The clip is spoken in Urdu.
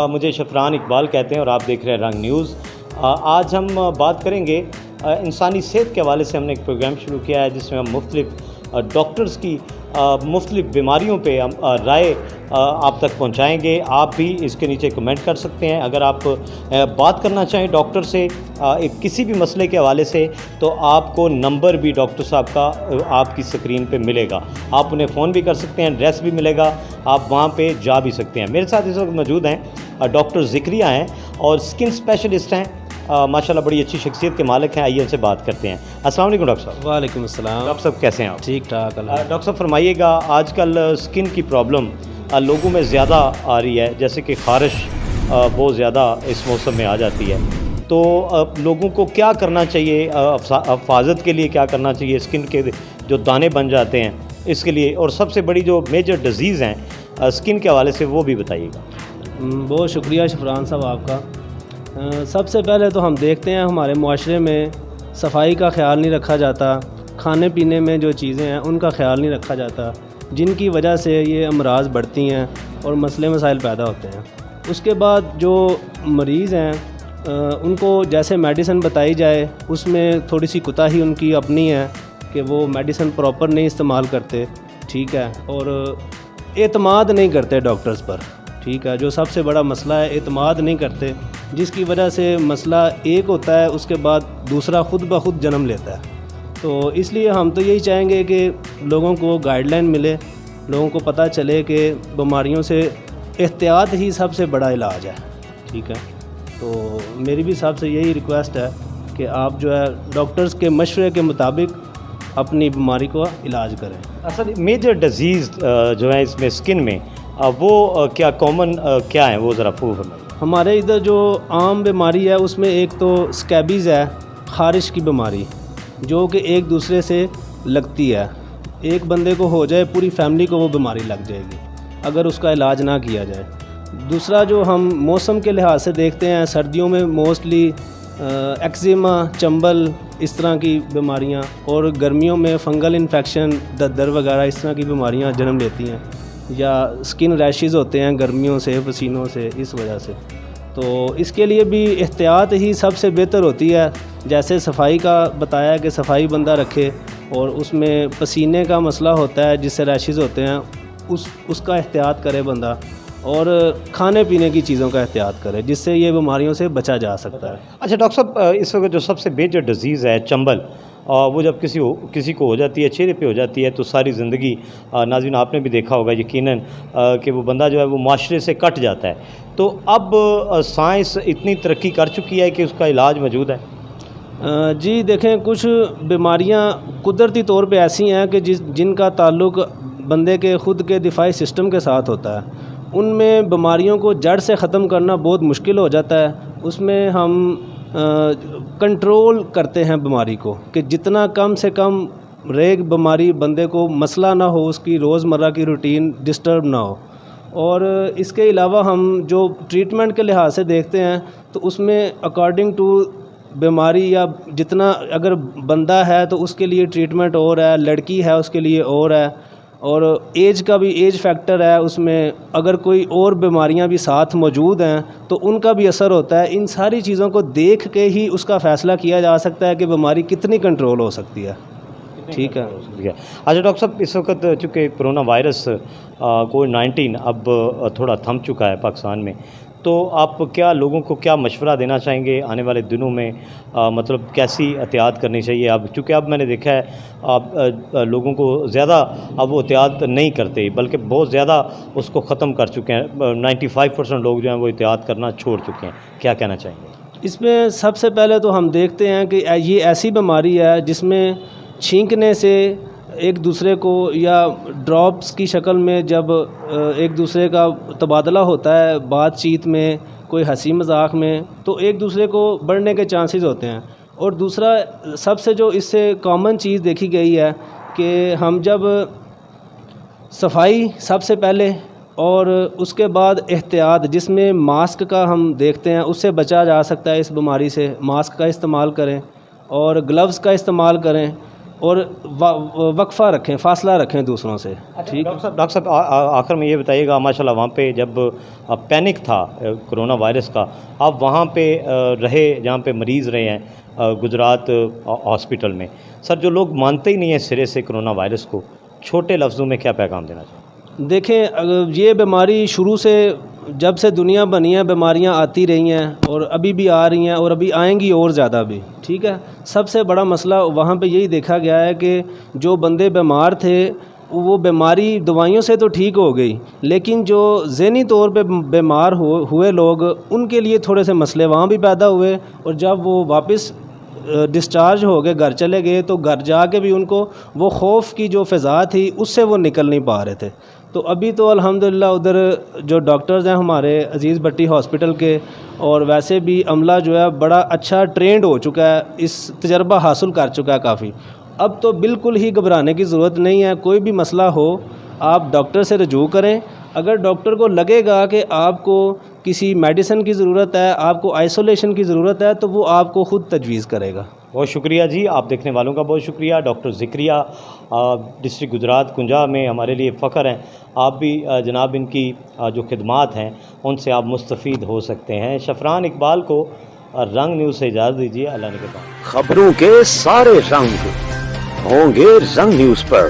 مجھے شفران اقبال کہتے ہیں اور آپ دیکھ رہے ہیں رنگ نیوز۔ آج ہم بات کریں گے انسانی صحت کے حوالے سے۔ ہم نے ایک پروگرام شروع کیا ہے جس میں ہم مختلف ڈاکٹرز کی مختلف بیماریوں پہ رائے آپ تک پہنچائیں گے۔ آپ بھی اس کے نیچے کمنٹ کر سکتے ہیں۔ اگر آپ بات کرنا چاہیں ڈاکٹر سے کسی بھی مسئلے کے حوالے سے تو آپ کو نمبر بھی ڈاکٹر صاحب کا آپ کی اسکرین پہ ملے گا۔ آپ انہیں فون بھی کر سکتے ہیں، ایڈریس بھی ملے گا، آپ وہاں پہ جا بھی سکتے ہیں۔ میرے ساتھ اس وقت موجود ہیں ڈاکٹر ذکریہ ہیں اور اسکن اسپیشلسٹ ہیں، ماشاءاللہ بڑی اچھی شخصیت کے مالک ہیں۔ آئیے ان سے بات کرتے ہیں۔ السلام علیکم ڈاکٹر صاحب۔ وعلیکم السلام۔ ڈاکٹر صاحب کیسے ہیں آپ؟ ٹھیک ٹھاک اللہ۔ ڈاکٹر صاحب فرمائیے گا، آج کل اسکن کی پرابلم لوگوں میں زیادہ آ رہی ہے، جیسے کہ خارش بہت زیادہ اس موسم میں آ جاتی ہے، تو لوگوں کو کیا کرنا چاہیے؟ حفاظت کے لیے کیا کرنا چاہیے؟ اسکن کے جو دانے بن جاتے ہیں اس کے لیے، اور سب سے بڑی جو میجر ڈیزیز ہیں اسکن کے حوالے سے وہ بھی بتائیے گا۔ بہت شکریہ شفران صاحب آپ کا۔ سب سے پہلے تو ہم دیکھتے ہیں ہمارے معاشرے میں صفائی کا خیال نہیں رکھا جاتا، کھانے پینے میں جو چیزیں ہیں ان کا خیال نہیں رکھا جاتا، جن کی وجہ سے یہ امراض بڑھتی ہیں اور مسئلے مسائل پیدا ہوتے ہیں۔ اس کے بعد جو مریض ہیں ان کو جیسے میڈیسن بتائی جائے اس میں تھوڑی سی کوتاہی ان کی اپنی ہے کہ وہ میڈیسن پراپر نہیں استعمال کرتے، ٹھیک ہے، اور اعتماد نہیں کرتے ڈاکٹرز پر، ٹھیک ہے۔ جو سب سے بڑا مسئلہ ہے، اعتماد نہیں کرتے، جس کی وجہ سے مسئلہ ایک ہوتا ہے، اس کے بعد دوسرا خود بخود جنم لیتا ہے۔ تو اس لیے ہم تو یہی چاہیں گے کہ لوگوں کو گائیڈ لائن ملے، لوگوں کو پتہ چلے کہ بیماریوں سے احتیاط ہی سب سے بڑا علاج ہے، ٹھیک ہے۔ تو میری بھی سب سے یہی ریکویسٹ ہے کہ آپ جو ہے ڈاکٹرز کے مشورے کے مطابق اپنی بیماری کو علاج کریں۔ اصل میجر ڈیزیز جو ہے اس میں اسکن میں وہ کیا کامن کیا ہیں، وہ ذرا فرمائیے۔ ہمارے ادھر جو عام بیماری ہے اس میں ایک تو سکیبیز ہے، خارش کی بیماری، جو کہ ایک دوسرے سے لگتی ہے۔ ایک بندے کو ہو جائے پوری فیملی کو وہ بیماری لگ جائے گی اگر اس کا علاج نہ کیا جائے۔ دوسرا جو ہم موسم کے لحاظ سے دیکھتے ہیں، سردیوں میں موسٹلی ایکزیما، چنبل، اس طرح کی بیماریاں، اور گرمیوں میں فنگل انفیکشن، ددر وغیرہ اس طرح کی بیماریاں جنم لیتی ہیں، یا اسکن ریشز ہوتے ہیں گرمیوں سے، پسینوں سے، اس وجہ سے۔ تو اس کے لیے بھی احتیاط ہی سب سے بہتر ہوتی ہے۔ جیسے صفائی کا بتایا کہ صفائی بندہ رکھے، اور اس میں پسینے کا مسئلہ ہوتا ہے جس سے ریشز ہوتے ہیں، اس کا احتیاط کرے بندہ، اور کھانے پینے کی چیزوں کا احتیاط کرے، جس سے یہ بیماریوں سے بچا جا سکتا ہے۔ اچھا ڈاکٹر صاحب، اس وقت جو سب سے میجر ڈیزیز ہے چنبل، وہ جب کسی کو ہو جاتی ہے، چہرے پہ ہو جاتی ہے، تو ساری زندگی، ناظرین آپ نے بھی دیکھا ہوگا یقیناً کہ وہ بندہ جو ہے وہ معاشرے سے کٹ جاتا ہے۔ تو اب سائنس اتنی ترقی کر چکی ہے کہ اس کا علاج موجود ہے؟ جی دیکھیں، کچھ بیماریاں قدرتی طور پہ ایسی ہیں کہ جن کا تعلق بندے کے خود کے دفاعی سسٹم کے ساتھ ہوتا ہے۔ ان میں بیماریوں کو جڑ سے ختم کرنا بہت مشکل ہو جاتا ہے۔ اس میں ہم کنٹرول کرتے ہیں بیماری کو، کہ جتنا کم سے کم ریگ بیماری بندے کو مسئلہ نہ ہو، اس کی روزمرہ کی روٹین ڈسٹرب نہ ہو۔ اور اس کے علاوہ ہم جو ٹریٹمنٹ کے لحاظ سے دیکھتے ہیں تو اس میں اکارڈنگ ٹو بیماری، یا جتنا اگر بندہ ہے تو اس کے لیے ٹریٹمنٹ اور ہے، لڑکی ہے اس کے لیے اور ہے، اور ایج کا بھی ایج فیکٹر ہے اس میں۔ اگر کوئی اور بیماریاں بھی ساتھ موجود ہیں تو ان کا بھی اثر ہوتا ہے۔ ان ساری چیزوں کو دیکھ کے ہی اس کا فیصلہ کیا جا سکتا ہے کہ بیماری کتنی کنٹرول ہو سکتی ہے، ٹھیک ہے۔ اچھا ڈاکٹر صاحب، اس وقت چونکہ کرونا وائرس کووڈ-19 اب تھوڑا تھم چکا ہے پاکستان میں، تو آپ کیا لوگوں کو کیا مشورہ دینا چاہیں گے آنے والے دنوں میں؟ مطلب کیسی احتیاط کرنی چاہیے؟ اب چونکہ اب میں نے دیکھا ہے لوگوں کو زیادہ اب وہ احتیاط نہیں کرتے، بلکہ بہت زیادہ اس کو ختم کر چکے ہیں۔ 95% لوگ جو ہیں وہ احتیاط کرنا چھوڑ چکے ہیں۔ کیا کہنا چاہیں گے؟ اس میں سب سے پہلے تو ہم دیکھتے ہیں کہ یہ ایسی بیماری ہے جس میں چھینکنے سے ایک دوسرے کو، یا ڈراپس کی شکل میں جب ایک دوسرے کا تبادلہ ہوتا ہے بات چیت میں، کوئی ہنسی مذاق میں، تو ایک دوسرے کو بڑھنے کے چانسز ہوتے ہیں۔ اور دوسرا سب سے جو اس سے کامن چیز دیکھی گئی ہے کہ ہم جب صفائی سب سے پہلے، اور اس کے بعد احتیاط، جس میں ماسک کا ہم دیکھتے ہیں، اس سے بچا جا سکتا ہے اس بیماری سے۔ ماسک کا استعمال کریں اور گلوز کا استعمال کریں۔ اور وقفہ رکھیں، فاصلہ رکھیں دوسروں سے. ٹھیک. ڈاکٹر صاحب آخر میں یہ بتائیے گا، ماشاء اللہ وہاں پہ جب پینک تھا کرونا وائرس کا، آپ وہاں پہ رہے جہاں پہ مریض رہے ہیں گجرات ہاسپٹل میں، سر جو لوگ مانتے ہی نہیں ہیں سرے سے کرونا وائرس کو، چھوٹے لفظوں میں کیا پیغام دینا چاہتے ہیں؟ دیکھیں، اگر یہ بیماری شروع سے جب سے دنیا بنی ہے بیماریاں آتی رہی ہیں اور ابھی بھی آ رہی ہیں اور ابھی آئیں گی اور زیادہ بھی. ٹھیک ہے. سب سے بڑا مسئلہ وہاں پہ یہی دیکھا گیا ہے کہ جو بندے بیمار تھے وہ بیماری دوائیوں سے تو ٹھیک ہو گئی، لیکن جو ذہنی طور پہ بیمار ہوئے لوگ، ان کے لیے تھوڑے سے مسئلے وہاں بھی پیدا ہوئے، اور جب وہ واپس ڈسچارج ہو گئے گھر چلے گئے تو گھر جا کے بھی ان کو وہ خوف کی جو فضا تھی اس سے وہ نکل نہیں پا رہے تھے. تو ابھی تو الحمدللہ ادھر جو ڈاکٹرز ہیں ہمارے عزیز بٹی ہاسپٹل کے، اور ویسے بھی عملہ جو ہے بڑا اچھا ٹرینڈ ہو چکا ہے، اس تجربہ حاصل کر چکا ہے کافی. اب تو بالکل ہی گھبرانے کی ضرورت نہیں ہے. کوئی بھی مسئلہ ہو آپ ڈاکٹر سے رجوع کریں. اگر ڈاکٹر کو لگے گا کہ آپ کو کسی میڈیسن کی ضرورت ہے، آپ کو آئسولیشن کی ضرورت ہے، تو وہ آپ کو خود تجویز کرے گا. بہت شکریہ جی، آپ دیکھنے والوں کا بہت شکریہ. ڈاکٹر ذکریہ ڈسٹرکٹ گجرات کنجا میں ہمارے لیے فخر ہیں. آپ بھی جناب ان کی جو خدمات ہیں ان سے آپ مستفید ہو سکتے ہیں. شفران اقبال کو رنگ نیوز سے اجازت دیجیے. اللہ نے کے بعد خبروں کے سارے رنگ ہوں گے رنگ نیوز پر.